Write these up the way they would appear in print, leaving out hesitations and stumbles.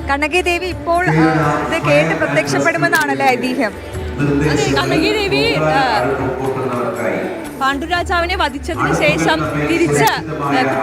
കണ്ണകി ദേവി ഇപ്പോൾ ഇത് കേട്ട് പ്രത്യക്ഷപ്പെടുമെന്നാണല്ലേ ഐതിഹ്യം? അതെ, കണ്ണകി ദേവി പാണ്ഡുരാജാവിനെ വധിച്ചതിന് ശേഷം തിരിച്ച്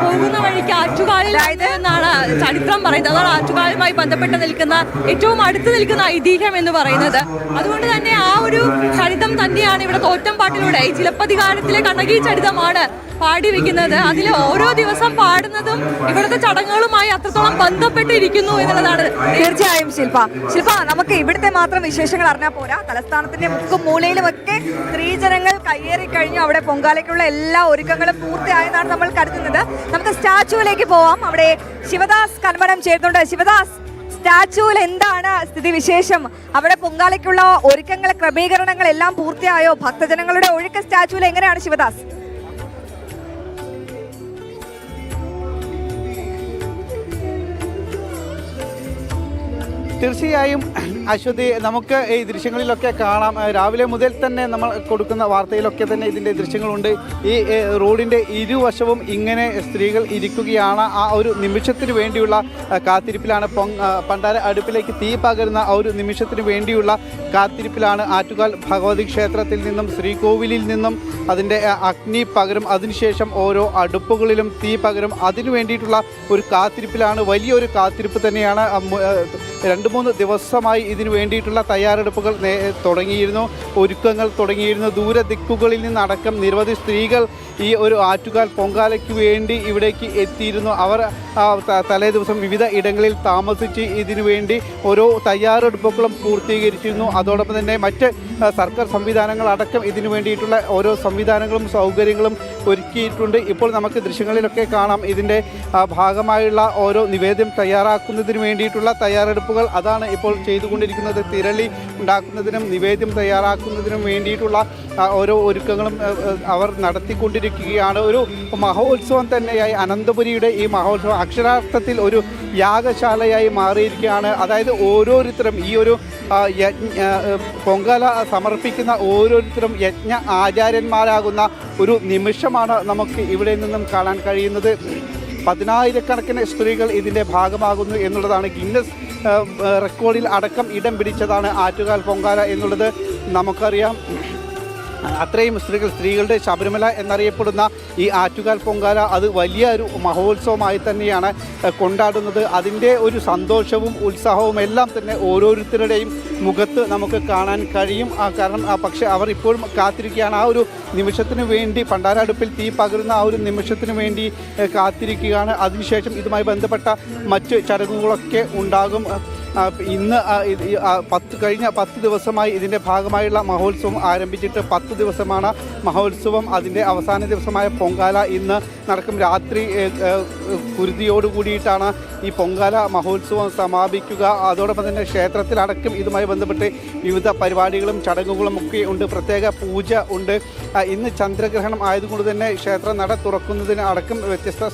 പോകുന്ന വഴിക്ക് ആറ്റുകാലിൽ എന്നാണ് ചരിത്രം പറയുന്നത്. അതാണ് ആറ്റുകാലുമായി ബന്ധപ്പെട്ട് നിൽക്കുന്ന ഏറ്റവും അടുത്ത് നിൽക്കുന്ന ഐതിഹ്യം എന്ന് പറയുന്നത്. അതുകൊണ്ട് തന്നെ ആ ഒരു ചരിതം തന്നെയാണ് ഇവിടെ തോറ്റം പാട്ടിലൂടെ ഈ ചിലപ്പതികാരത്തിലെ കണ്ണകി ചരിതമാണ് പാടി വെക്കുന്നത്. അതിൽ ഓരോ ദിവസം പാടുന്നതും ഇവിടുത്തെ ചടങ്ങുകളുമായി അത്രത്തോളം ബന്ധപ്പെട്ടിരിക്കുന്നു എന്നുള്ളതാണ്. തീർച്ചയായും ശില്പ നമുക്ക് ഇവിടുത്തെ മാത്രം വിശേഷങ്ങൾ അറിഞ്ഞാൽ പോരാ. തലസ്ഥാനത്തിന്റെ മുക്കും മൂലയിലും ഒക്കെ സ്ത്രീജനങ്ങൾ കയ്യേറി കഴിഞ്ഞു. അവിടെ പൊങ്കാലയ്ക്കുള്ള എല്ലാ ഒരുക്കങ്ങളും പൂർത്തിയായെന്നാണ് നമ്മൾ കരുതുന്നത്. നമുക്ക് സ്റ്റാച്ചുവിലേക്ക് പോവാം. അവിടെ ശിവദാസ് കന്മനം ചേർന്നുണ്ട്. ശിവദാസ്, സ്റ്റാച്ചുവിൽ എന്താണ് സ്ഥിതിവിശേഷം? അവിടെ പൊങ്കാലയ്ക്കുള്ള ഒരുക്കങ്ങൾ, ക്രമീകരണങ്ങൾ എല്ലാം പൂർത്തിയായോ? ഭക്തജനങ്ങളുടെ ഒഴുക്ക് സ്റ്റാച്ചുവിൽ എങ്ങനെയാണ് ശിവദാസ്? തീർച്ചയായും അശ്വതി, നമുക്ക് ഈ ദൃശ്യങ്ങളിലൊക്കെ കാണാം. രാവിലെ മുതൽ തന്നെ നമ്മൾ കൊടുക്കുന്ന വാർത്തയിലൊക്കെ തന്നെ ഇതിൻ്റെ ദൃശ്യങ്ങളുണ്ട്. ഈ റോഡിൻ്റെ ഇരുവശവും ഇങ്ങനെ സ്ത്രീകൾ ഇരിക്കുകയാണ്. ആ ഒരു നിമിഷത്തിന് വേണ്ടിയുള്ള കാത്തിരിപ്പിലാണ്. പണ്ടാര അടുപ്പിലേക്ക് തീ പകരുന്ന ആ ഒരു നിമിഷത്തിന് വേണ്ടിയുള്ള കാത്തിരിപ്പിലാണ്. ആറ്റുകാൽ ഭഗവതി ക്ഷേത്രത്തിൽ നിന്നും ശ്രീകോവിലിൽ നിന്നും അതിൻ്റെ അഗ്നി പകരും, അതിനുശേഷം ഓരോ അടുപ്പുകളിലും തീ പകരും. അതിനു വേണ്ടിയിട്ടുള്ള ഒരു കാത്തിരിപ്പിലാണ്. വലിയൊരു കാത്തിരിപ്പ് തന്നെയാണ്. 2-3 ദിവസമായി ഇതിനു വേണ്ടിയിട്ടുള്ള തയ്യാറെടുപ്പുകൾ തുടങ്ങിയിരുന്നു, ഒരുക്കങ്ങൾ തുടങ്ങിയിരുന്നു. ദൂരദിക്കുകളിൽ നിന്നടക്കം നിരവധി സ്ത്രീകൾ ഈ ഒരു ആറ്റുകാൽ പൊങ്കാലയ്ക്ക് വേണ്ടി ഇവിടേക്ക് എത്തിയിരുന്നു. അവർ തലേ ദിവസം വിവിധ ഇടങ്ങളിൽ താമസിച്ച് ഇതിനു വേണ്ടി ഓരോ തയ്യാറെടുപ്പുകളും പൂർത്തീകരിച്ചിരുന്നു. അതോടൊപ്പം തന്നെ മറ്റ് സർക്കാർ സംവിധാനങ്ങളടക്കം ഇതിനു വേണ്ടിയിട്ടുള്ള ഓരോ സംവിധാനങ്ങളും സൗകര്യങ്ങളും ഒരുക്കിയിട്ടുണ്ട്. ഇപ്പോൾ നമുക്ക് ദൃശ്യങ്ങളിലൊക്കെ കാണാം ഇതിൻ്റെ ഭാഗമായുള്ള ഓരോ നിവേദ്യം തയ്യാറാക്കുന്നതിന് വേണ്ടിയിട്ടുള്ള തയ്യാറെടുപ്പുകൾ അതാണ് ഇപ്പോൾ ചെയ്തുകൊണ്ടിരിക്കുന്നത്. തിരളി ഉണ്ടാക്കുന്നതിനും നിവേദ്യം തയ്യാറാക്കുന്നതിനും വേണ്ടിയിട്ടുള്ള ഓരോ ഒരുക്കങ്ങളും അവർ നടത്തിക്കൊണ്ടിരിക്കുകയാണ്. ഒരു മഹോത്സവം തന്നെയായി അനന്തപുരിയുടെ ഈ മഹോത്സവം അക്ഷരാർത്ഥത്തിൽ ഒരു യാഗശാലയായി മാറിയിരിക്കുകയാണ്. അതായത് ഓരോരുത്തരും ഈ ഒരു പൊങ്കാല സമർപ്പിക്കുന്ന ഓരോരുത്തരും യജ്ഞ ആചാര്യന്മാരാകുന്ന ഒരു നിമിഷമാണ് നമുക്ക് ഇവിടെ നിന്നും കാണാൻ കഴിയുന്നത്. 10,000-കണക്കിന് സ്ത്രീകൾ ഇതിൻ്റെ ഭാഗമാകുന്നു എന്നുള്ളതാണ്. ഗിന്നസ് റെക്കോർഡിൽ അടക്കം ഇടം പിടിച്ചതാണ് ആറ്റുകാൽ പൊങ്കാല എന്നുള്ളത് നമുക്കറിയാം. അത്രയും സ്ത്രീകളുടെ ശബരിമല എന്നറിയപ്പെടുന്ന ഈ ആറ്റുകാൽ പൊങ്കാല അത് വലിയൊരു മഹോത്സവമായി തന്നെയാണ് കൊണ്ടാടുന്നത്. അതിൻ്റെ ഒരു സന്തോഷവും ഉത്സാഹവും എല്ലാം തന്നെ ഓരോരുത്തരുടെയും മുഖത്ത് നമുക്ക് കാണാൻ കഴിയും. കാരണം പക്ഷേ അവർ ഇപ്പോഴും കാത്തിരിക്കുകയാണ്. ആ ഒരു നിമിഷത്തിന് വേണ്ടി, പണ്ടാരടുപ്പിൽ തീ പകരുന്ന ആ ഒരു നിമിഷത്തിന് വേണ്ടി കാത്തിരിക്കുകയാണ്. അതിനുശേഷം ഇതുമായി ബന്ധപ്പെട്ട മറ്റ് ചടങ്ങുകളൊക്കെ ഉണ്ടാകും. ഇന്ന് കഴിഞ്ഞ 10 ദിവസമായി ഇതിൻ്റെ ഭാഗമായുള്ള മഹോത്സവം ആരംഭിച്ചിട്ട് 10 ദിവസമാണ് മഹോത്സവം. അതിൻ്റെ അവസാന ദിവസമായ പൊങ്കാല ഇന്ന് നടക്കും. രാത്രി കുരുതിയോടുകൂടിയിട്ടാണ് ഈ പൊങ്കാല മഹോത്സവം സമാപിക്കുക. അതോടൊപ്പം തന്നെ ക്ഷേത്രത്തിലടക്കം ഇതുമായി ബന്ധപ്പെട്ട് വിവിധ പരിപാടികളും ചടങ്ങുകളും ഒക്കെ ഉണ്ട്. പ്രത്യേക പൂജ ഉണ്ട്. ഇന്ന് ചന്ദ്രഗ്രഹണം ആയതുകൊണ്ട് തന്നെ ക്ഷേത്ര നട തുറക്കുന്നതിന് അടക്കം വ്യത്യസ്ത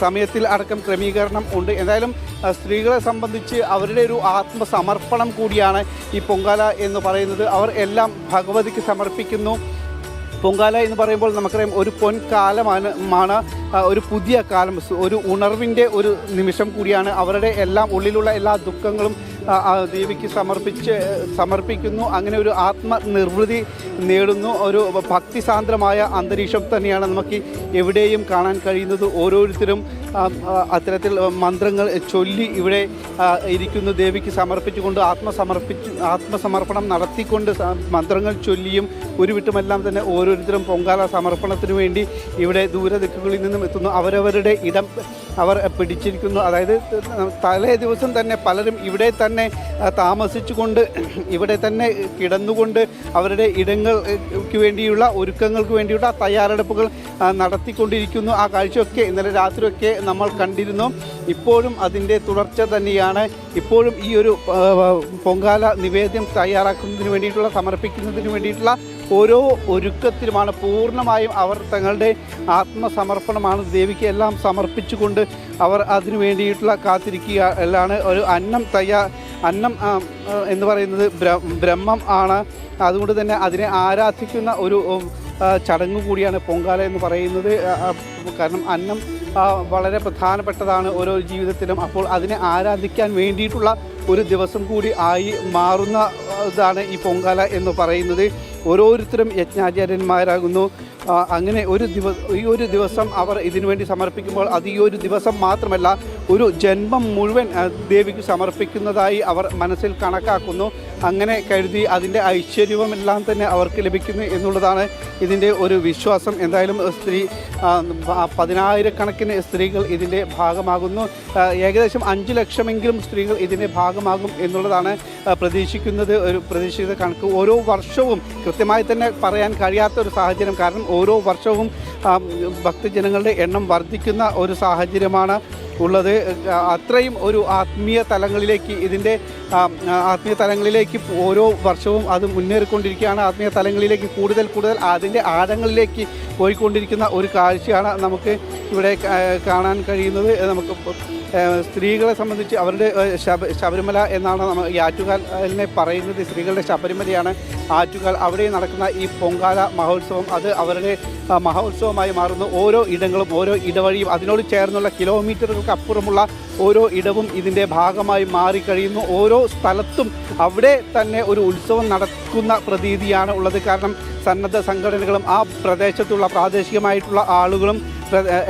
സമയത്തിൽ അടക്കം ക്രമീകരണം ഉണ്ട്. എന്തായാലും സ്ത്രീകളെ സംബന്ധിച്ച് അവരുടെ ഒരു ആത്മസമർപ്പണം കൂടിയാണ് ഈ പൊങ്കാല എന്ന് പറയുന്നത്. അവർ എല്ലാം ഭഗവതിക്ക് സമർപ്പിക്കുന്നു. പൊങ്കാല എന്ന് പറയുമ്പോൾ നമുക്കറിയാം ഒരു പൊൻകാലമാണ്, ഒരു പുതിയ കാലം, ഒരു ഉണർവിൻ്റെ ഒരു നിമിഷം കൂടിയാണ്. അവരുടെ എല്ലാം ഉള്ളിലുള്ള എല്ലാ ദുഃഖങ്ങളും ദേവിക്ക് സമർപ്പിക്കുന്നു. അങ്ങനെ ഒരു ആത്മനിർവൃതി നേടുന്നു. ഒരു ഭക്തിസാന്ദ്രമായ അന്തരീക്ഷം തന്നെയാണ് നമുക്ക് എവിടെയും കാണാൻ കഴിയുന്നത്. ഓരോരുത്തരും അത്തരത്തിൽ മന്ത്രങ്ങൾ ചൊല്ലി ഇവിടെ ഇരിക്കുന്നു. ദേവിക്ക് സമർപ്പിച്ചുകൊണ്ട് ആത്മസമർപ്പണം നടത്തിക്കൊണ്ട് മന്ത്രങ്ങൾ ചൊല്ലിയും ഉരുവിട്ടുമെല്ലാം തന്നെ ഓരോരുത്തരും പൊങ്കാല സമർപ്പണത്തിന് വേണ്ടി ഇവിടെ ദൂരദിക്കുകളിൽ നിന്നും എത്തുന്നു. അവരവരുടെ ഇടം അവർ പിടിച്ചിരിക്കുന്നു. അതായത് തലേ ദിവസം തന്നെ പലരും ഇവിടെ തന്നെ താമസിച്ചുകൊണ്ട് ഇവിടെ തന്നെ കിടന്നുകൊണ്ട് അവരുടെ ഇടങ്ങൾക്ക് വേണ്ടിയുള്ള ഒരുക്കങ്ങൾക്ക് വേണ്ടിയുള്ള തയ്യാറെടുപ്പുകൾ നടത്തിക്കൊണ്ടിരിക്കുന്നു. ആ കാഴ്ചയൊക്കെ ഇന്നലെ രാത്രിയൊക്കെ നമ്മൾ കണ്ടിരുന്നു. ഇപ്പോഴും അതിൻ്റെ തുടർച്ച തന്നെയാണ്. ഇപ്പോഴും ഈ ഒരു പൊങ്കാല നിവേദ്യം തയ്യാറാക്കുന്നതിന് വേണ്ടിയിട്ടുള്ള സമർപ്പിക്കുന്നതിന് വേണ്ടിയിട്ടുള്ള ഓരോ ഒരുക്കത്തിലുമാണ്. പൂർണ്ണമായും അവർ തങ്ങളുടെ ആത്മസമർപ്പണമാണ് ദേവിക്ക് എല്ലാം സമർപ്പിച്ചുകൊണ്ട് അവർ അതിനു വേണ്ടിയിട്ടുള്ള കാത്തിരിക്കുകയാണ്. ഒരു അന്നം എന്ന് പറയുന്നത് ബ്രഹ്മം ആണ്. അതുകൊണ്ട് തന്നെ അതിനെ ആരാധിക്കുന്ന ഒരു ചടങ്ങ് കൂടിയാണ് പൊങ്കാല എന്ന് പറയുന്നത്. കാരണം അന്നം വളരെ പ്രധാനപ്പെട്ടതാണ് ഓരോ ജീവിതത്തിലും. അപ്പോൾ അതിനെ ആരാധിക്കാൻ വേണ്ടിയിട്ടുള്ള ഒരു ദിവസം കൂടി ആയി മാറുന്ന ഇതാണ് ഈ പൊങ്കാല എന്ന് പറയുന്നത്. ഓരോരുത്തരും യജ്ഞാചാര്യന്മാരാകുന്നു. അങ്ങനെ ഈ ഒരു ദിവസം അവർ ഇതിനു വേണ്ടി സമർപ്പിക്കുമ്പോൾ അത് ഈ ഒരു ദിവസം മാത്രമല്ല, ഒരു ജന്മം മുഴുവൻ ദേവിക്ക് സമർപ്പിക്കുന്നതായി അവർ മനസ്സിൽ കണക്കാക്കുന്നു. അങ്ങനെ കരുതി അതിൻ്റെ ഐശ്വര്യമെല്ലാം തന്നെ അവർക്ക് ലഭിക്കുന്നു എന്നുള്ളതാണ് ഇതിൻ്റെ ഒരു വിശ്വാസം. എന്തായാലും പതിനായിരക്കണക്കിന് സ്ത്രീകൾ ഇതിൻ്റെ ഭാഗമാകുന്നു. ഏകദേശം 5 ലക്ഷമെങ്കിലും സ്ത്രീകൾ ഇതിൻ്റെ ഭാഗമാകും എന്നുള്ളതാണ് പ്രതീക്ഷിക്കുന്നത്. ഒരു പ്രതീക്ഷിത കണക്ക്. ഓരോ വർഷവും കൃത്യമായി തന്നെ പറയാൻ കഴിയാത്ത ഒരു സാഹചര്യം. കാരണം ഓരോ വർഷവും ഭക്തജനങ്ങളുടെ എണ്ണം വർദ്ധിക്കുന്ന ഒരു സാഹചര്യമാണ് ഉള്ളത്. അത്രയും ഒരു ആത്മീയ തലങ്ങളിലേക്ക് ഓരോ വർഷവും അത് മുന്നേറിക്കൊണ്ടിരിക്കുകയാണ്. ആത്മീയ തലങ്ങളിലേക്ക് കൂടുതൽ അതിൻ്റെ ആഴങ്ങളിലേക്ക് പോയിക്കൊണ്ടിരിക്കുന്ന ഒരു കാഴ്ചയാണ് നമുക്ക് ഇവിടെ കാണാൻ കഴിയുന്നത്. നമുക്ക് സ്ത്രീകളെ സംബന്ധിച്ച് അവരുടെ ശബരിമല എന്നാണ് ഈ ആറ്റുകാലിനെ പറയുന്നത്. സ്ത്രീകളുടെ ശബരിമലയാണ് ആറ്റുകാൽ. അവിടെ നടക്കുന്ന ഈ പൊങ്കാല മഹോത്സവം അത് അവരുടെ മഹോത്സവമായി മാറുന്നു. ഓരോ ഇടങ്ങളും ഓരോ ഇടവഴിയും അതിനോട് ചേർന്നുള്ള കിലോമീറ്ററുകൾക്ക് അപ്പുറമുള്ള ഓരോ ഇടവും ഇതിൻ്റെ ഭാഗമായി മാറിക്കഴിയുന്നു. ഓരോ സ്ഥലത്തും അവിടെ തന്നെ ഒരു ഉത്സവം നടക്കുന്ന പ്രതീതിയാണ് ഉള്ളത്. കാരണം സന്നദ്ധ സംഘടനകളും ആ പ്രദേശത്തുള്ള പ്രാദേശികമായിട്ടുള്ള ആളുകളും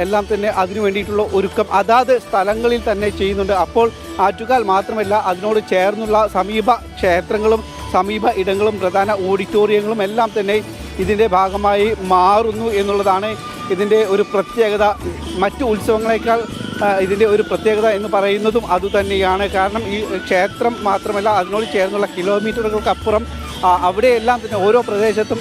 എല്ലാം തന്നെ അതിനു വേണ്ടിയിട്ടുള്ള ഒരുക്കം അതാത് സ്ഥലങ്ങളിൽ തന്നെ ചെയ്യുന്നുണ്ട്. അപ്പോൾ ആറ്റുകാൽ മാത്രമല്ല, അതിനോട് ചേർന്നുള്ള സമീപ ക്ഷേത്രങ്ങളും സമീപ ഇടങ്ങളും പ്രധാന ഓഡിറ്റോറിയങ്ങളും എല്ലാം തന്നെ ഇതിൻ്റെ ഭാഗമായി മാറുന്നു എന്നുള്ളതാണ് ഇതിൻ്റെ ഒരു പ്രത്യേകത. മറ്റു ഉത്സവങ്ങളേക്കാൾ ഇതിൻ്റെ ഒരു പ്രത്യേകത എന്ന് പറയുന്നതും അതുതന്നെയാണ്. കാരണം ഈ ക്ഷേത്രം മാത്രമല്ല, അതിനോട് ചേർന്നുള്ള കിലോമീറ്ററുകൾക്കപ്പുറം അവിടെയെല്ലാം തന്നെ ഓരോ പ്രദേശത്തും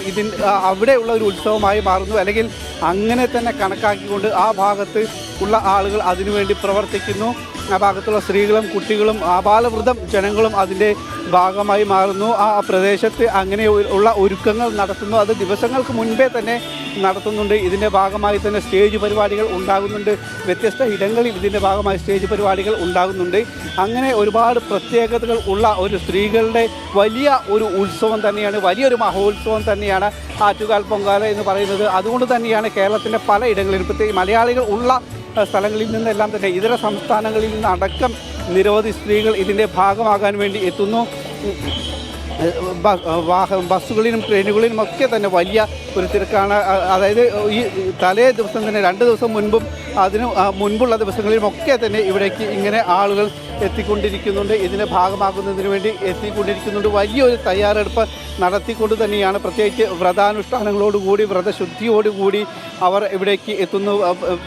അവിടെയുള്ള ഒരു ഉത്സവമായി മാറുന്നു. അല്ലെങ്കിൽ അങ്ങനെ തന്നെ കണക്കാക്കിക്കൊണ്ട് ആ ഭാഗത്ത് ഉള്ള ആളുകൾ അതിനുവേണ്ടി പ്രവർത്തിക്കുന്നു. ആ ഭാഗത്തുള്ള സ്ത്രീകളും കുട്ടികളും ആബാലവൃദ്ധം ജനങ്ങളും അതിൻ്റെ ഭാഗമായി മാറുന്നു. ആ പ്രദേശത്ത് അങ്ങനെ ഉള്ള ഒരുക്കങ്ങൾ നടത്തുന്നു. അത് ദിവസങ്ങൾക്ക് മുൻപേ തന്നെ നടത്തുന്നുണ്ട്. ഇതിൻ്റെ ഭാഗമായി തന്നെ സ്റ്റേജ് പരിപാടികൾ ഉണ്ടാകുന്നുണ്ട്. വ്യത്യസ്ത ഇടങ്ങളിൽ ഇതിൻ്റെ ഭാഗമായി സ്റ്റേജ് പരിപാടികൾ ഉണ്ടാകുന്നുണ്ട്. അങ്ങനെ ഒരുപാട് പ്രത്യേകതകൾ ഉള്ള ഒരു സ്ത്രീകളുടെ വലിയ ഒരു ഉത്സവം തന്നെയാണ്, വലിയൊരു മഹോത്സവം തന്നെയാണ് ആറ്റുകാൽ പൊങ്കാല എന്ന് പറയുന്നത്. അതുകൊണ്ട് തന്നെയാണ് കേരളത്തിൻ്റെ പല ഇടങ്ങളിലും, പ്രത്യേകിച്ച് മലയാളികൾ ഉള്ള സ്ഥലങ്ങളിൽ നിന്നെല്ലാം തന്നെ ഇതര സംസ്ഥാനങ്ങളിൽ നിന്നടക്കം നിരവധി സ്ത്രീകൾ ഇതിൻ്റെ ഭാഗമാകാൻ വേണ്ടി എത്തുന്നു. ബസ്സുകളിലും ട്രെയിനുകളിലും ഒക്കെ തന്നെ വലിയ ഒരു തിരക്കാണ്. അതായത് ഈ തലേ ദിവസം തന്നെ 2 ദിവസം മുൻപും അതിന് മുൻപുള്ള ദിവസങ്ങളിലുമൊക്കെ തന്നെ ഇവിടേക്ക് ഇങ്ങനെ ആളുകൾ എത്തിക്കൊണ്ടിരിക്കുന്നുണ്ട്. ഇതിൻ്റെ ഭാഗമാകുന്നതിന് വേണ്ടി എത്തിക്കൊണ്ടിരിക്കുന്നുണ്ട്. വലിയൊരു തയ്യാറെടുപ്പ് നടത്തിക്കൊണ്ട് തന്നെയാണ്, പ്രത്യേകിച്ച് വ്രതാനുഷ്ഠാനങ്ങളോടുകൂടി വ്രതശുദ്ധിയോടുകൂടി അവർ ഇവിടേക്ക് എത്തുന്നു.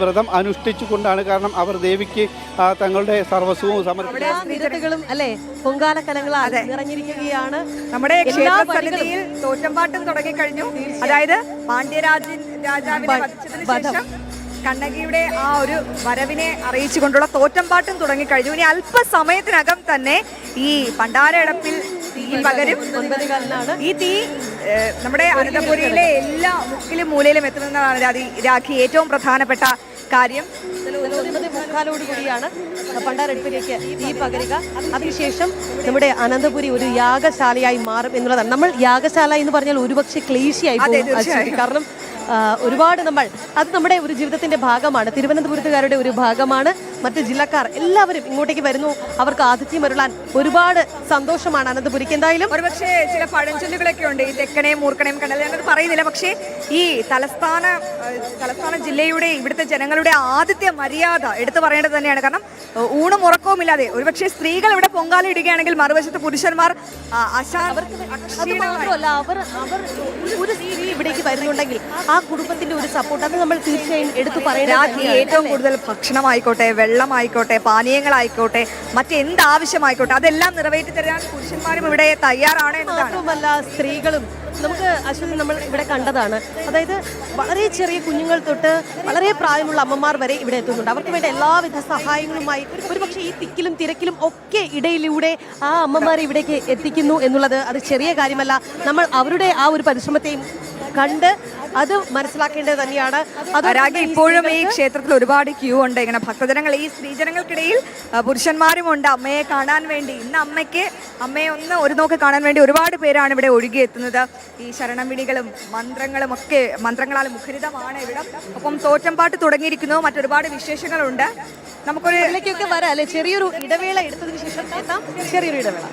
വ്രതം അനുഷ്ഠിച്ചു കൊണ്ടാണ്. കാരണം അവർ ദേവിക്ക് തങ്ങളുടെ സർവസ്വവും സമർപ്പിക്കും. അല്ലേ, പൊങ്കാല കലങ്ങളാൽ നിറഞ്ഞിരിക്കുകയാണ്. നമ്മുടെ ക്ഷേത്രസന്നിധിയിൽ തോറ്റമ്പാട്ടും തുടങ്ങിക്കഴിഞ്ഞു. അതായത് പാണ്ഡ്യരാജാവിനെ വധിച്ചതിന് ശേഷം കണ്ണകിയുടെ ആ ഒരു വരവിനെ അറിയിച്ചുകൊണ്ടുള്ള തോറ്റമ്പാട്ടും തുടങ്ങിക്കഴിഞ്ഞു. ഇനി അല്പസമയത്തിനകം തന്നെ ഈ പണ്ടാരടപ്പിൽ തീ പകരും. 9:15 ഈ തീ നമ്മുടെ അനന്തപുരിയിലെ എല്ലാ മുക്കിലും മൂലയിലും എത്തുന്നതാണ് രാഖി ഏറ്റവും പ്രധാനപ്പെട്ട കാര്യം. 9:15 പണ്ടാരടുപ്പിലേക്ക് തീ പകരുക. അതിനുശേഷം നമ്മുടെ അനന്തപുരി ഒരു യാഗശാലയായി മാറും എന്നുള്ളതാണ്. നമ്മൾ യാഗശാല എന്ന് പറഞ്ഞാൽ ഒരുപക്ഷെ ക്ലേശിയായി പോകും. കാരണം ഒരുപാട് അത് നമ്മുടെ ഒരു ജീവിതത്തിന്റെ ഭാഗമാണ്. തിരുവനന്തപുരത്തുകാരുടെ ഒരു ഭാഗമാണ്. മറ്റ് ജില്ലക്കാർ എല്ലാവരും ഇങ്ങോട്ടേക്ക് വരുന്നു. അവർക്ക് ആതിഥ്യം അരുളാൻ ഒരുപാട് സന്തോഷമാണ് അനന്തപുരിക്ക്. എന്തായാലും ഒരുപക്ഷെ ചില പഴഞ്ചൊല്ലുകളൊക്കെ ഉണ്ട്, ഈ തെക്കനെയും മൂർക്കനെയും കണ്ടത് ഞാനത് പറയുന്നില്ല. പക്ഷേ ഈ തലസ്ഥാന ജില്ലയുടെ ഇവിടുത്തെ ജനങ്ങളുടെ ആതിഥ്യ മര്യാദ എടുത്തു പറയേണ്ടത് തന്നെയാണ്. കാരണം ഊണും ഉറക്കവും ഇല്ലാതെ ഒരുപക്ഷെ സ്ത്രീകൾ ഇവിടെ പൊങ്കാല ഇടുകയാണെങ്കിൽ മറുവശത്ത് പുരുഷന്മാർ മാത്രമല്ല, അവർ ഒരു സ്ത്രീ ഇവിടേക്ക് വരുന്നുണ്ടെങ്കിൽ ആ കുടുംബത്തിന്റെ ഒരു സപ്പോർട്ട് അത് നമ്മൾ തീർച്ചയായും എടുത്തു പറയുന്നത്. ഏറ്റവും കൂടുതൽ ഭക്ഷണമായിക്കോട്ടെ, വെള്ളമായിക്കോട്ടെ, പാനീയങ്ങളായിക്കോട്ടെ, മറ്റെന്താവശ്യമായിക്കോട്ടെ അതെല്ലാം നിറവേറ്റി തരാൻ പുരുഷന്മാരും ഇവിടെ തയ്യാറാണ് എന്നതാണ്. മാത്രമല്ല സ്ത്രീകളും നമുക്ക് അശ്വതി നമ്മൾ ഇവിടെ കണ്ടതാണ്. അതായത് വളരെ ചെറിയ കുഞ്ഞുങ്ങൾ തൊട്ട് വളരെ പ്രായമുള്ള അമ്മമാർ വരെ ഇവിടെ എത്തുന്നുണ്ട്. അവർക്ക് വേണ്ട എല്ലാവിധ സഹായങ്ങളുമായി ഒരുപക്ഷെ ഈ തിക്കിലും തിരക്കിലും ഒക്കെ ഇടയിലൂടെ ആ അമ്മമാരെ ഇവിടേക്ക് എത്തിക്കുന്നു എന്നുള്ളത് അത് ചെറിയ കാര്യമല്ല. നമ്മൾ അവരുടെ ആ ഒരു പരിശ്രമത്തെയും കണ്ട് അത് മനസ്സിലാക്കേണ്ടത് തന്നെയാണ്. രാഗി, ഇപ്പോഴും ഈ ക്ഷേത്രത്തിൽ ഒരുപാട് ക്യൂ ഉണ്ട്. ഇങ്ങനെ ഭക്തജനങ്ങൾ, ഈ സ്ത്രീജനങ്ങൾക്കിടയിൽ പുരുഷന്മാരുമുണ്ട് അമ്മയെ കാണാൻ വേണ്ടി. ഇന്ന് അമ്മയെ ഒന്ന് ഒരു നോക്ക് കാണാൻ വേണ്ടി ഒരുപാട് പേരാണ് ഇവിടെ ഒഴുകിയെത്തുന്നത്. ഈ ശരണം വിളികളും മന്ത്രങ്ങളാൽ മുഖരിതമാണ് ഇവിടം. ഒപ്പം തോറ്റംപാട്ട് തുടങ്ങിയിരിക്കുന്നു. മറ്റൊരുപാട് വിശേഷങ്ങളുണ്ട്. നമുക്കൊരു ഇതിലേക്കൊക്കെ വരാം അല്ലെ? ചെറിയൊരു ഇടവേള എടുത്തതിന് ശേഷം എത്താം. ചെറിയൊരു ഇടവേള.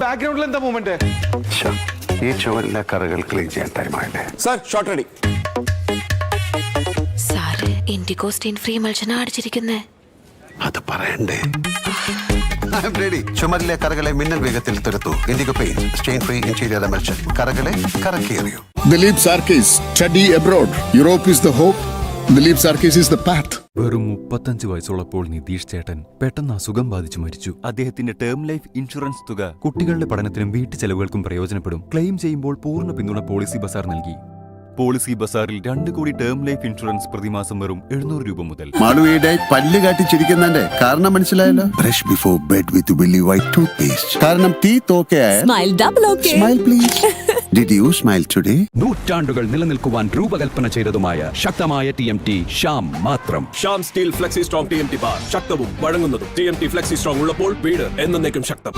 ബാക്ക്ഗ്രൗണ്ടിൽ എന്താ മൂവ്മെന്റ്? ഈ ചുവരിലെ കറകൾ ക്ലീൻ ചെയ്യാൻ ടൈമായില്ലേ? Sir, shot ready. Sir Indigo stain free മത്സ്യന അടിച്ചിരിക്കുന്നേ. അത് പറയണ്ടേ? ചുമരിലെ കറകളെ മിന്നൽ വേഗത്തിൽ തുരത്തു. Indigo paint stain free interior emulsion. കറകളെ കറക്കിയെറിയൂ. Dilip Sarkis, study abroad. Europe is the hope. Dilip Sarkis is the path. വെറും 35 വയസ്സുള്ളപ്പോൾ നിതീഷ് ചേട്ടൻ പെട്ടെന്ന് അസുഖം ബാധിച്ചു മരിച്ചു. അദ്ദേഹത്തിന്റെ ടേം ലൈഫ് ഇൻഷുറൻസ് തുക കുട്ടികളുടെ പഠനത്തിനും വീട്ടു ചെലവുകൾക്കും പ്രയോജനപ്പെടും. ക്ലെയിം ചെയ്യുമ്പോൾ പൂർണ്ണ പിന്തുണ പോളിസി ബസാർ നൽകി. പോളിസി ബസാറിൽ 2 കോടി ടേം ലൈഫ് ഇൻഷുറൻസ് പ്രതിമാസം വെറും 700 രൂപ മുതൽ. മാളുവിയുടെ പല്ല് കാട്ടി ചിരിക്കുന്നതിന്റെ കാരണം മനസ്സിലായല്ലോ? Brush before bed with Willy White toothpaste. കാരണം ടീത്ത് ഓക്കെ ആയാൽ smile double okay. Smile please. Did you smile today? നൂറ്റാണ്ടുകൾ നിലനിൽക്കുവാൻ രൂപകൽപ്പന ചെയ്തതുമായ ശക്തമായ TMT ഷാം മാത്രം. Shyam steel flexi strong TMT bar. ശക്തവും വഴങ്ങുന്നതും. TMT ഫ്ലെക്സി സ്ട്രോങ് ഉള്ളപ്പോൾ വീട് എന്നേക്കും ശക്തം.